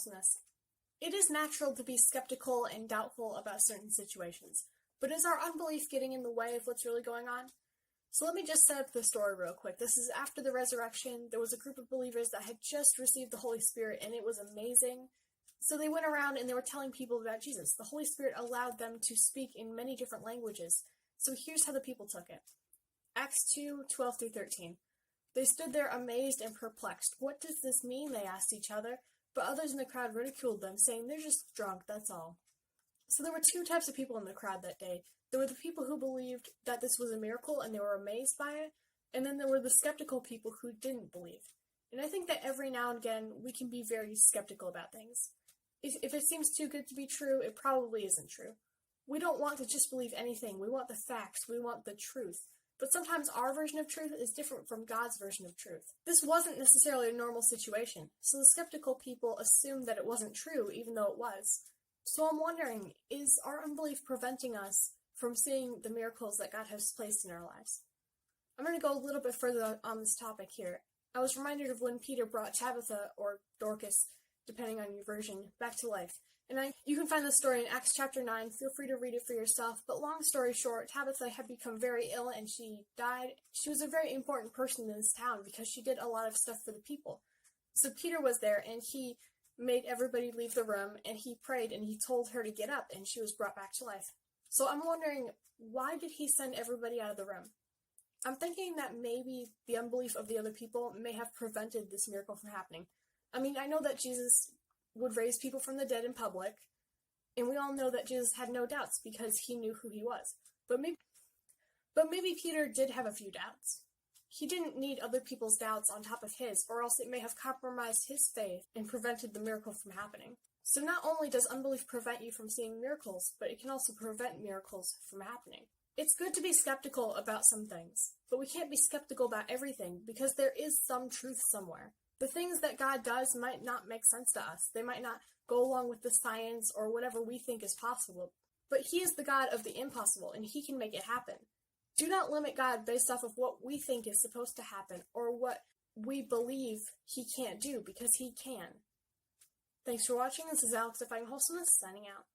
Wholesomeness. It is natural to be skeptical and doubtful about certain situations, but is our unbelief getting in the way of what's really going on? So let me just set up the story real quick. This is after the resurrection. There was a group of believers that had just received the Holy Spirit, and it was amazing. So they went around and they were telling people about Jesus. The Holy Spirit allowed them to speak in many different languages. So here's how the people took it. Acts 2:12-13. They stood there amazed and perplexed. What does this mean? They asked each other. But others in the crowd ridiculed them, saying, they're just drunk, that's all. So there were two types of people in the crowd that day. There were the people who believed that this was a miracle and they were amazed by it. And then there were the skeptical people who didn't believe. And I think that every now and again we can be very skeptical about things. If it seems too good to be true, it probably isn't true. We don't want to just believe anything. We want the facts. We want the truth. But sometimes our version of truth is different from God's version of truth. This wasn't necessarily a normal situation, so the skeptical people assumed that it wasn't true, even though it was. So I'm wondering, is our unbelief preventing us from seeing the miracles that God has placed in our lives? I'm going to go a little bit further on this topic here. I was reminded of when Peter brought Tabitha, or Dorcas, depending on your version, back to life. And you can find the story in Acts chapter 9. Feel free to read it for yourself. But long story short, Tabitha had become very ill and she died. She was a very important person in this town because she did a lot of stuff for the people. So Peter was there and he made everybody leave the room and he prayed and he told her to get up and she was brought back to life. So I'm wondering, why did he send everybody out of the room? I'm thinking that maybe the unbelief of the other people may have prevented this miracle from happening. I mean, I know that Jesus would raise people from the dead in public, and we all know that Jesus had no doubts because he knew who he was. But maybe Peter did have a few doubts. He didn't need other people's doubts on top of his, or else it may have compromised his faith and prevented the miracle from happening. So not only does unbelief prevent you from seeing miracles, but it can also prevent miracles from happening. It's good to be skeptical about some things, but we can't be skeptical about everything because there is some truth somewhere. The things that God does might not make sense to us. They might not go along with the science or whatever we think is possible. But he is the God of the impossible, and he can make it happen. Do not limit God based off of what we think is supposed to happen or what we believe he can't do, because he can. Thanks for watching. This is Alex Defying Wholesomeness, signing out.